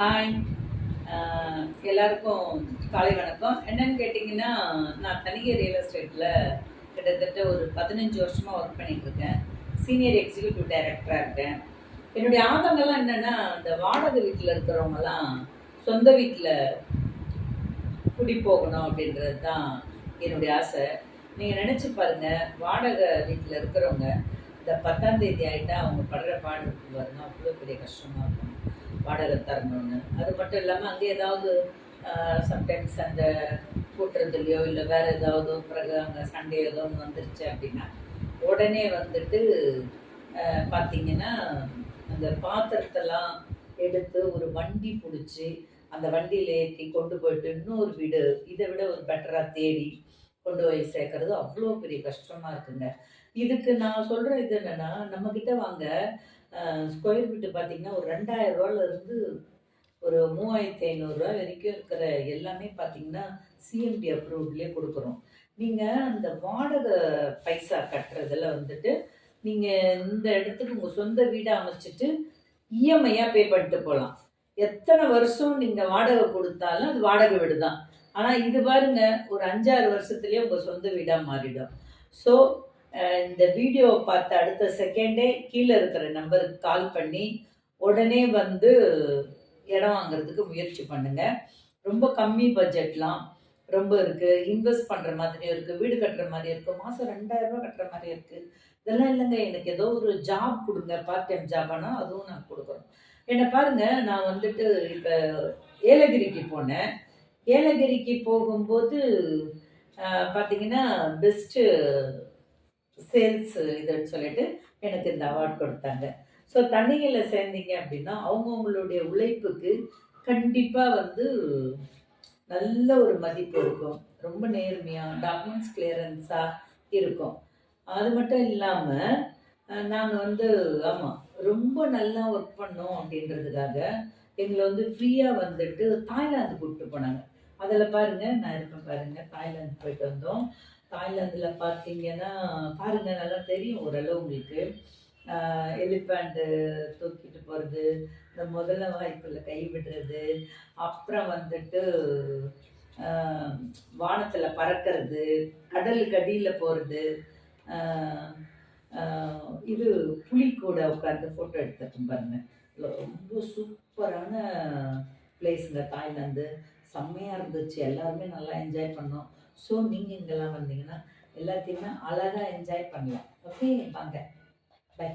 Hi. எல்லாருக்கும் காலை வணக்கம். என்னன்னு கேட்டிங்கன்னா, நான் தனிகை ரியல் எஸ்டேட்டில் கிட்டத்தட்ட ஒரு 15 வருஷமாக ஒர்க் பண்ணிகிட்ருக்கேன். சீனியர் எக்ஸிக்யூட்டிவ் டைரக்டராக இருக்கேன். என்னுடைய ஆதங்கம்லாம் என்னென்னா, இந்த வாடகை வீட்டில் இருக்கிறவங்கலாம் சொந்த வீட்டில் குடி போகணும் அப்படின்றது தான் என்னுடைய ஆசை. நீங்கள் நினச்சி பாருங்கள், வாடகை வீட்டில் இருக்கிறவங்க இந்த 10ஆம் தேதி ஆகிட்டா அவங்க படுற பாடு பாருங்க, அவ்வளோ பெரிய கஷ்டமாக இருக்கும் வாடகை தரணும்னு. அது மட்டும் இல்லாமல் அங்கே ஏதாவது சம்டைம்ஸ் அந்த கூட்டுறதுலையோ இல்லை வேறு ஏதாவது பிறகு அங்கே சண்டே ஏதோ ஒன்று வந்துருச்சு அப்படின்னா உடனே வந்துட்டு பார்த்திங்கன்னா அந்த பாத்திரத்தெல்லாம் எடுத்து ஒரு வண்டி பிடிச்சி அந்த வண்டியில் ஏற்றி கொண்டு போயிட்டு இன்னொரு வீடு இதை விட ஒரு பெட்டராக தேடி கொண்டு போய் சேர்க்கறது அவ்வளோ பெரிய கஷ்டமாக இருக்குங்க. இதுக்கு நான் சொல்கிற இது என்னென்னா, நம்மக்கிட்ட வாங்க ஸ்கொயர் ஃபீட்டு பார்த்திங்கன்னா ஒரு 2000 ரூபாயிலேருந்து ஒரு 3500 வரைக்கும் இருக்கிற எல்லாமே பார்த்திங்கன்னா சிஎம்பி அப்ரூவ்ட்லேயே கொடுக்குறோம். நீங்கள் அந்த வாடகை பைசா கட்டுறதில் வந்துட்டு நீங்கள் இந்த இடத்துக்கு உங்கள் சொந்த வீடை அமைச்சிட்டு இஎம்ஐயாக பே பண்ணிட்டு போகலாம். எத்தனை வருஷம் நீங்கள் வாடகை கொடுத்தாலும் அது வாடகை வீடு தான். ஆனால் இது பாருங்க, ஒரு 5-6 வருஷத்துலேயே உங்கள் சொந்த வீடாக மாறிடும். ஸோ இந்த வீடியோவை பார்த்த அடுத்த செகண்டே கீழே இருக்கிற நம்பருக்கு கால் பண்ணி உடனே வந்து இடம் வாங்குறதுக்கு முயற்சி பண்ணுங்கள். ரொம்ப கம்மி பட்ஜெட்லாம் ரொம்ப இருக்குது. இன்வெஸ்ட் பண்ணுற மாதிரியும் இருக்குது, வீடு கட்டுற மாதிரி இருக்குது, மாதம் 2000 ரூபா கட்டுற மாதிரி இருக்குது. இதெல்லாம் இல்லைங்க, எனக்கு ஏதோ ஒரு ஜாப் கொடுங்க, பார்ட் டைம் ஜாபானா அதுவும் நான் கொடுக்குறோம். என்னை பாருங்கள், நான் வந்துட்டு இப்போ ஏலகிரிக்கு போனேன். ஏலகிரிக்கு போகும்போது பார்த்திங்கன்னா பெஸ்ட்டு சேல்ஸ் இதுன்னு சொல்லிட்டு எனக்கு இந்த அவார்ட் கொடுத்தாங்க. ஸோ தனிகையில் சேர்ந்தீங்க அப்படின்னா அவங்கவுங்களுடைய உழைப்புக்கு கண்டிப்பாக வந்து நல்ல ஒரு மதிப்பு இருக்கும். ரொம்ப நேர்மையாக டாக்குமெண்ட்ஸ் கிளியரன்ஸாக இருக்கும். அது மட்டும் இல்லாமல் நாங்கள் வந்து ஆமாம் ரொம்ப நல்லா ஒர்க் பண்ணோம் அப்படின்றதுக்காக எங்களை வந்து ஃப்ரீயாக வந்துட்டு தாய்லாந்து கூப்பிட்டு போனாங்க. அதில் பாருங்கள், நான் இருப்பேன் பாருங்கள், தாய்லாந்து போயிட்டு வந்தோம். தாய்லாந்தில் பார்த்தீங்கன்னா பாருங்கள், நல்லா தெரியும் ஓரளவு உங்களுக்கு. எலிஃபண்ட்டு தூக்கிட்டு போகிறது, இந்த முதல்ல வாய்ப்பில் கை விடுறது, அப்புறம் வந்துட்டு வானத்தில் பறக்கிறது, கடலுக்கு அடியில் போகிறது, இது புலி கூட உட்காந்து ஃபோட்டோ எடுத்துருக்கோம் பாருங்கள். ரொம்ப சூப்பரான பிளேஸுங்க தாய்லாந்து. செம்மையாக இருந்துச்சு, எல்லாருமே நல்லா என்ஜாய் பண்ணோம். ஸோ நீங்கள் இங்கெல்லாம் வந்தீங்கன்னா எல்லாத்தையுமே அழகாக என்ஜாய் பண்ணலாம். ஓகே, வாங்க, பை.